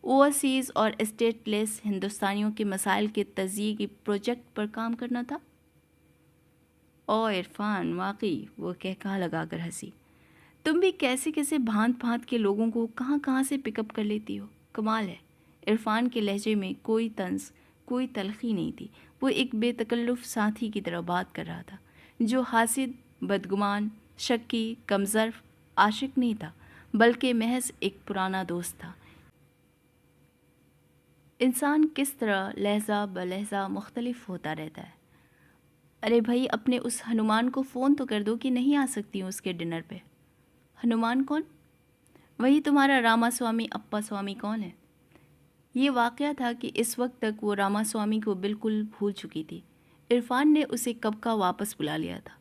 Overseas اور state لیس ہندوستانیوں کے مسائل کے تجزیے کی پروجیکٹ پر کام کرنا تھا؟ او عرفان، واقعی، وہ کہا لگا کر ہنسی۔ تم بھی کیسے کیسے بھانت بھانت کے لوگوں کو کہاں کہاں سے پک اپ کر لیتی ہو، کمال ہے۔ عرفان کے لہجے میں کوئی طنز، کوئی تلخی نہیں تھی۔ وہ ایک بے تکلف ساتھی کی طرح بات کر رہا تھا جو حاسد، بدگمان، شکی، کمظرف عاشق نہیں تھا، بلکہ محض ایک پرانا دوست تھا۔ انسان کس طرح لہجہ بلہجہ مختلف ہوتا رہتا ہے۔ ارے بھائی، اپنے اس ہنومان کو فون تو کر دو کہ نہیں آ سکتی ہوں اس کے ڈنر پہ۔ ہنومان کون؟ وہی تمہارا راما سوامی اپا سوامی کون ہے؟ یہ واقعہ تھا کہ اس وقت تک وہ راما سوامی کو بالکل بھول چکی تھی۔ عرفان نے اسے کب کا واپس بلا لیا تھا۔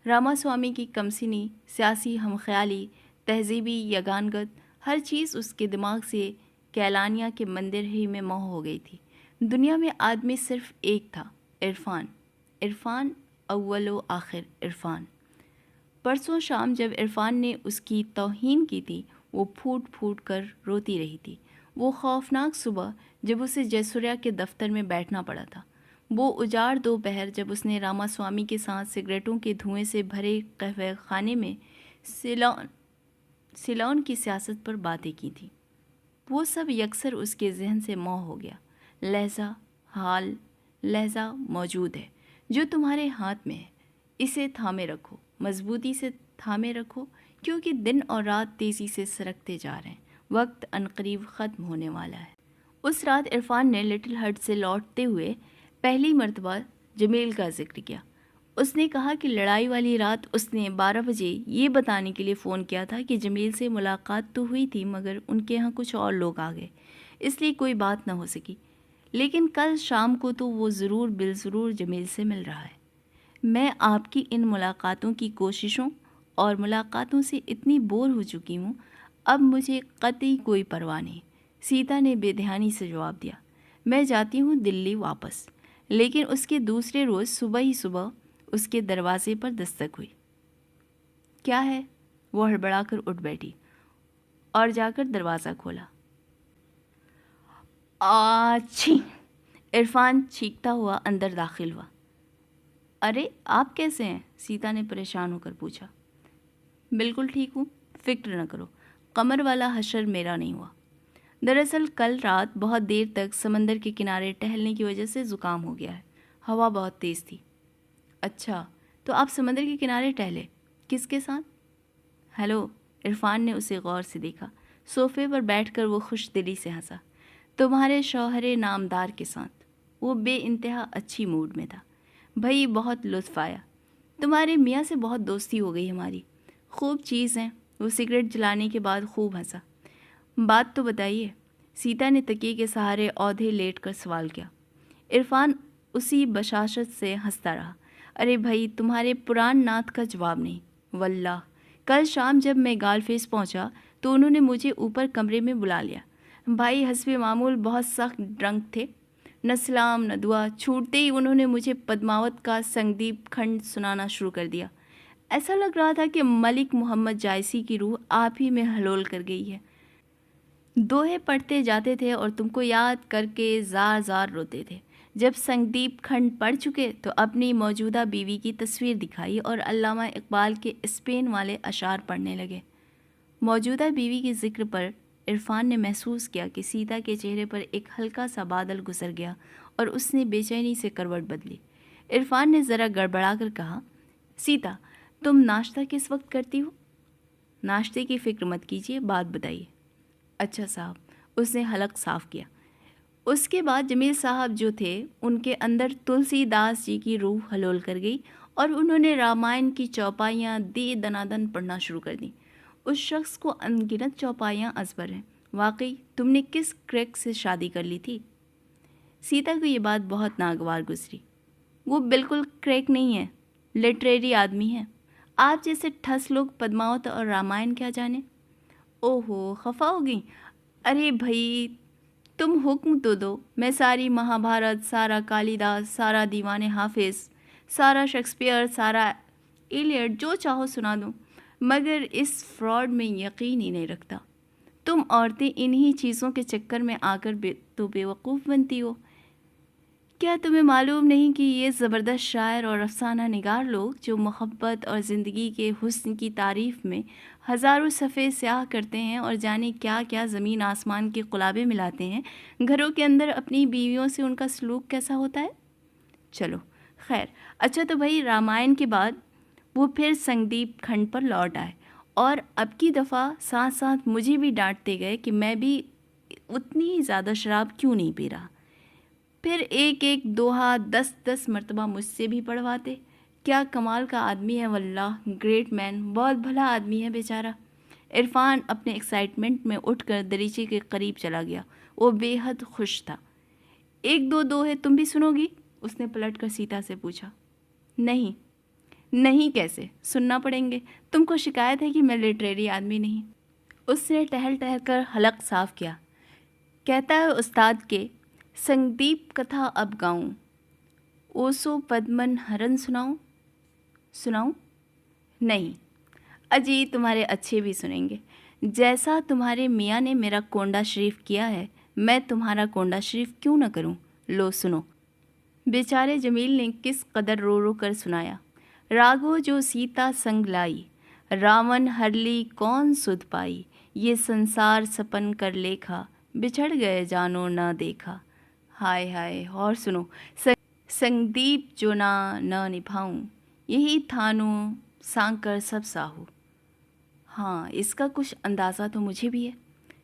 راما سوامی کی کمسنی، سیاسی ہم خیالی، تہذیبی یگانگت، ہر چیز اس کے دماغ سے کیلانیہ کے مندر ہی میں محو ہو گئی تھی۔ دنیا میں آدمی صرف ایک تھا، عرفان۔ عرفان، اول و آخر عرفان۔ پرسوں شام جب عرفان نے اس کی توہین کی تھی، وہ پھوٹ پھوٹ کر روتی رہی تھی۔ وہ خوفناک صبح جب اسے جیسوریا کے دفتر میں بیٹھنا پڑا تھا، وہ اجاڑ دوپہر جب اس نے راما سوامی کے ساتھ سگریٹوں کے دھوئیں سے بھرے قہوہ خانے میں سیلون کی سیاست پر باتیں کی تھیں، وہ سب یکسر اس کے ذہن سے محو ہو گیا۔ لہجہ، حال، لہجہ موجود ہے جو تمہارے ہاتھ میں ہے، اسے تھامے رکھو، مضبوطی سے تھامے رکھو، کیونکہ دن اور رات تیزی سے سرکتے جا رہے ہیں، وقت عنقریب ختم ہونے والا ہے۔ اس رات عرفان نے لٹل ہٹ سے لوٹتے ہوئے پہلی مرتبہ جمیل کا ذکر کیا۔ اس نے کہا کہ لڑائی والی رات اس نے 12 بجے یہ بتانے کے لیے فون کیا تھا کہ جمیل سے ملاقات تو ہوئی تھی مگر ان کے ہاں کچھ اور لوگ آ گئے، اس لیے کوئی بات نہ ہو سکی، لیکن کل شام کو تو وہ ضرور بالضرور جمیل سے مل رہا ہے۔ میں آپ کی ان ملاقاتوں کی کوششوں اور ملاقاتوں سے اتنی بور ہو چکی ہوں، اب مجھے قطعی کوئی پرواہ نہیں، سیتا نے بے دھیانی سے جواب دیا۔ میں جاتی ہوں دلی واپس۔ لیکن اس کے دوسرے روز صبح ہی صبح اس کے دروازے پر دستک ہوئی۔ کیا ہے؟ وہ ہڑبڑا کر اٹھ بیٹھی اور جا کر دروازہ کھولا۔ آچھی! عرفان چیختا ہوا اندر داخل ہوا۔ ارے آپ کیسے ہیں؟ سیتا نے پریشان ہو کر پوچھا۔ بالکل ٹھیک ہوں، فکر نہ کرو، قمر والا حشر میرا نہیں ہوا۔ دراصل کل رات بہت دیر تک سمندر کے کنارے ٹہلنے کی وجہ سے زکام ہو گیا ہے، ہوا بہت تیز تھی۔ اچھا، تو آپ سمندر کے کنارے ٹہلے، کس کے ساتھ؟ ہیلو، عرفان نے اسے غور سے دیکھا۔ صوفے پر بیٹھ کر وہ خوش دلی سے ہنسا۔ تمہارے شوہر نامدار کے ساتھ۔ وہ بے انتہا اچھی موڈ میں تھا۔ بھائی بہت لطف آیا، تمہارے میاں سے بہت دوستی ہو گئی ہماری، خوب چیز ہیں۔ وہ سگریٹ جلانے کے بعد خوب ہنسا۔ بات تو بتائیے، سیتا نے تکیے کے سہارے اودھے لیٹ کر سوال کیا۔ عرفان اسی بشاشت سے ہنستا رہا۔ ارے بھائی، تمہارے پران ناتھ کا جواب نہیں، واللہ کل شام جب میں گال فیس پہنچا تو انہوں نے مجھے اوپر کمرے میں بلا لیا۔ بھائی حسب معمول بہت سخت ڈرنک تھے، نہ سلام نہ دعا، چھوٹتے ہی انہوں نے مجھے پدماوت کا سنگدیپ کھنڈ سنانا شروع کر دیا۔ ایسا لگ رہا تھا کہ ملک محمد جائسی کی روح آپ ہی میں حلول کر گئی ہے۔ دوہے پڑھتے جاتے تھے اور تم کو یاد کر کے زار زار روتے تھے۔ جب سنگدیپ کھنڈ پڑھ چکے تو اپنی موجودہ بیوی کی تصویر دکھائی اور علامہ اقبال کے اسپین والے اشعار پڑھنے لگے۔ موجودہ بیوی کے ذکر پر عرفان نے محسوس کیا کہ سیتا کے چہرے پر ایک ہلکا سا بادل گزر گیا اور اس نے بے چینی سے کروٹ بدلی۔ عرفان نے ذرا گڑبڑا کر کہا، سیتا، تم ناشتہ کس وقت کرتی ہو؟ ناشتے کی فکر مت کیجیے، بات بتائیے۔ اچھا صاحب، اس نے حلق صاف کیا۔ اس کے بعد جمیل صاحب جو تھے ان کے اندر تلسی داس جی کی روح حلول کر گئی اور انہوں نے رامائن کی چوپائیاں دے دنادن پڑھنا شروع کر دیں۔ اس شخص کو انگنت چوپائیاں ازبر ہیں۔ واقعی تم نے کس کریک سے شادی کر لی تھی؟ سیتا کو یہ بات بہت ناگوار گزری۔ وہ بالکل کریک نہیں ہے، لٹریری آدمی ہے۔ آپ جیسے ٹھس لوگ پدماوت اور رامائن کیا جانے۔ اوہو، خفا ہو گئی؟ ارے بھائی تم حکم تو دو، میں ساری مہابھارت، سارا کالی داس، سارا دیوان حافظ، سارا شیکسپیئر، سارا ایلیٹ جو چاہو سنا دوں، مگر اس فراڈ میں یقین ہی نہیں رکھتا۔ تم عورتیں انہی چیزوں کے چکر میں آ کر تو بیوقوف بنتی ہو۔ کیا تمہیں معلوم نہیں کہ یہ زبردست شاعر اور افسانہ نگار لوگ جو محبت اور زندگی کے حسن کی تعریف میں ہزاروں صفحے سیاہ کرتے ہیں اور جانے کیا کیا زمین آسمان کے قلابے ملاتے ہیں، گھروں کے اندر اپنی بیویوں سے ان کا سلوک کیسا ہوتا ہے؟ چلو خیر، اچھا تو بھائی رامائن کے بعد وہ پھر سنگدیپ کھنڈ پر لوٹ آئے اور اب کی دفعہ ساتھ ساتھ مجھے بھی ڈانٹتے گئے کہ میں بھی اتنی زیادہ شراب کیوں نہیں پی رہا۔ پھر ایک ایک دوہا 10 مرتبہ مجھ سے بھی پڑھواتے۔ کیا کمال کا آدمی ہے واللہ، گریٹ مین، بہت بھلا آدمی ہے بیچارہ۔ عرفان اپنے ایکسائٹمنٹ میں اٹھ کر دریچے کے قریب چلا گیا۔ وہ بے حد خوش تھا۔ ایک دو دوہے تم بھی سنو گی؟ اس نے پلٹ کر سیتا سے پوچھا۔ نہیں کیسے سننا پڑیں گے؟ تم کو شکایت ہے کہ میں لٹریری آدمی نہیں؟ اس نے ٹہل کر حلق صاف کیا۔ کہتا ہے استاد کے سنگدیپ کتھا اب گاؤں، اوسو پدمن ہرن سناؤں؟ نہیں اجی، تمہارے اچھے بھی سنیں گے۔ جیسا تمہارے میاں نے میرا کونڈا شریف کیا ہے، میں تمہارا کونڈا شریف کیوں نہ کروں؟ لو سنو۔ بیچارے جمیل نے کس قدر رو رو کر سنایا۔ راگو جو سیتا سنگ لائی، راون ہرلی کون سدھ پائی، یہ سنسار سپن کر لیکھا، بچھڑ گئے جانو نہ دیکھا۔ ہائے ہائے، اور سنو۔ سنگدیپ جو نہ نبھاؤں، یہی تھانو سانکر سب ساہو۔ ہاں، اس کا کچھ اندازہ تو مجھے بھی ہے۔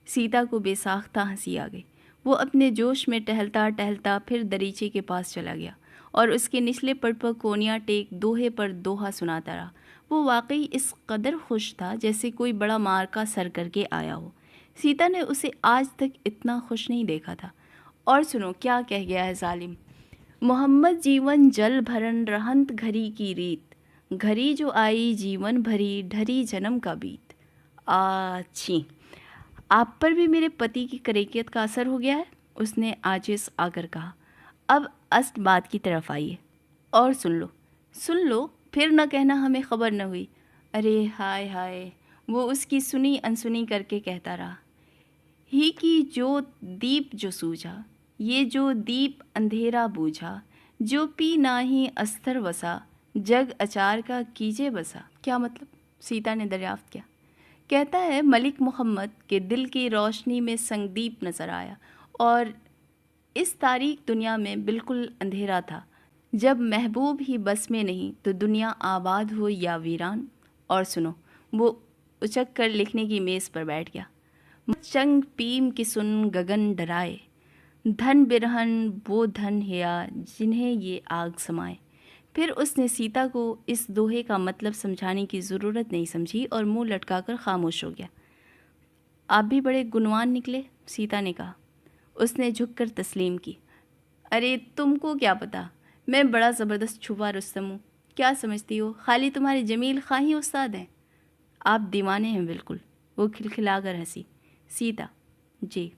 سیتا کو بے ساختہ ہنسی آ گئی۔ وہ اپنے جوش میں ٹہلتا پھر دریچے کے پاس چلا گیا اور اس کے نچلے پٹ پر کونیا ٹیک دوہے پر دوہا سناتا رہا۔ وہ واقعی اس قدر خوش تھا جیسے کوئی بڑا مارکا سر کر کے آیا ہو۔ سیتا نے اسے آج تک اتنا خوش نہیں دیکھا تھا۔ اور سنو کیا کہہ گیا ہے ظالم۔ محمد جیون جل بھرن رہنت گھری کی ریت، گھری جو آئی جیون بھری ڈھری جنم کا بیت۔ آچھی، آپ پر بھی میرے پتی کی کریکیت کا اثر ہو گیا ہے، اس نے عاجز آ کر کہا۔ اب اصل بات کی طرف آئیے اور سن لو، پھر نہ کہنا ہمیں خبر نہ ہوئی۔ ارے ہائے ہائے، وہ اس کی سنی انسنی کر کے کہتا رہا۔ ہی کی جوت دیپ جو سوجھا، یہ جو دیپ اندھیرا بوجھا، جو پی ناہی استر وسا، جگ اچار کا کیجے بسا۔ کیا مطلب؟ سیتا نے دریافت کیا۔ کہتا ہے ملک محمد کے دل کی روشنی میں سنگدیپ نظر آیا اور اس تاریک دنیا میں بالکل اندھیرا تھا۔ جب محبوب ہی بس میں نہیں تو دنیا آباد ہو یا ویران۔ اور سنو، وہ اچک کر لکھنے کی میز پر بیٹھ گیا۔ چنگ پیم کی سن گگن ڈرائے، دھن برہن وہ دھن ہیا جنہیں یہ آگ سمائے۔ پھر اس نے سیتا کو اس دوہے کا مطلب سمجھانے کی ضرورت نہیں سمجھی اور منہ لٹکا کر خاموش ہو گیا۔ آپ بھی بڑے گنوان نکلے، سیتا نے کہا۔ اس نے جھک کر تسلیم کی۔ ارے تم کو کیا پتا، میں بڑا زبردست چھپا رستم ہوں۔ کیا سمجھتی ہو خالی تمہارے جمیل خاں استاد ہیں؟ آپ دیوانے ہیں بالکل۔ وہ کھلکھلا کر ہنسی۔ سیتا، جی۔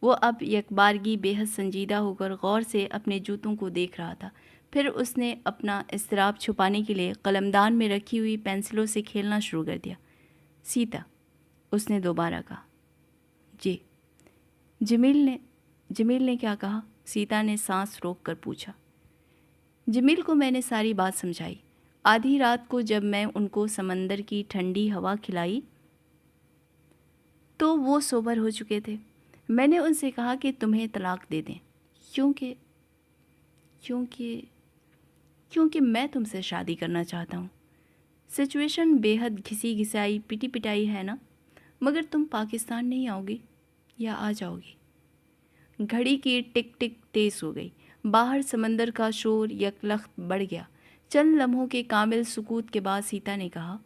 وہ اب یک بارگی بے حد سنجیدہ ہو کر غور سے اپنے جوتوں کو دیکھ رہا تھا۔ پھر اس نے اپنا اضطراب چھپانے کے لیے قلمدان میں رکھی ہوئی پینسلوں سے کھیلنا شروع کر دیا۔ سیتا، اس نے دوبارہ کہا۔ جی۔ جمیل نے کیا کہا؟ سیتا نے سانس روک کر پوچھا۔ جمیل کو میں نے ساری بات سمجھائی۔ آدھی رات کو جب میں ان کو سمندر کی ٹھنڈی ہوا کھلائی تو وہ سوبر ہو چکے تھے۔ میں نے ان سے کہا کہ تمہیں طلاق دے دیں، کیونکہ میں تم سے شادی کرنا چاہتا ہوں۔ سچویشن بے حد گھسی گھسائی پٹی پٹائی ہے نا، مگر تم پاکستان نہیں آؤ گی یا آ جاؤ گی؟ گھڑی کی ٹک ٹک تیز ہو گئی۔ باہر سمندر کا شور یکلخت بڑھ گیا۔ چند لمحوں کے کامل سکوت کے بعد سیتا نے کہا،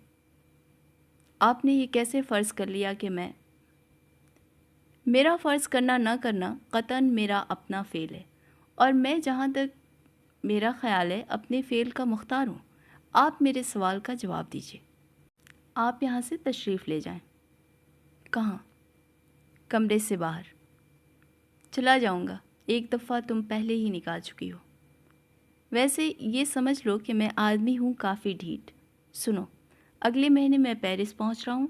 آپ نے یہ کیسے فرض کر لیا کہ میرا فرض کرنا نہ کرنا قطعاً میرا اپنا فعل ہے، اور میں جہاں تک میرا خیال ہے اپنے فعل کا مختار ہوں۔ آپ میرے سوال کا جواب دیجیے۔ آپ یہاں سے تشریف لے جائیں۔ کہاں؟ کمرے سے باہر۔ چلا جاؤں گا، ایک دفعہ تم پہلے ہی نکال چکی ہو۔ ویسے یہ سمجھ لو کہ میں آدمی ہوں کافی ڈھیٹ۔ سنو، اگلے مہینے میں پیرس پہنچ رہا ہوں۔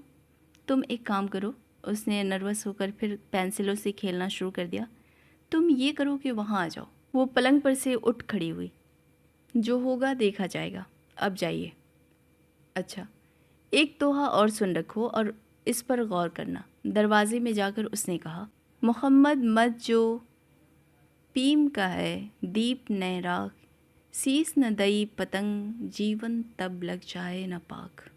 تم ایک کام کرو، اس نے نروس ہو کر پھر پینسلوں سے کھیلنا شروع کر دیا۔ تم یہ کرو کہ وہاں آ جاؤ۔ وہ پلنگ پر سے اٹھ کھڑی ہوئی۔ جو ہوگا دیکھا جائے گا، اب جائیے۔ اچھا، ایک توحہ اور سن رکھو اور اس پر غور کرنا۔ دروازے میں جا کر اس نے کہا، محمد مت جو پیم کا ہے دیپ نہ راکھ، سیس نہ دئی پتنگ، جیون تب لگ جائے نہ پاک۔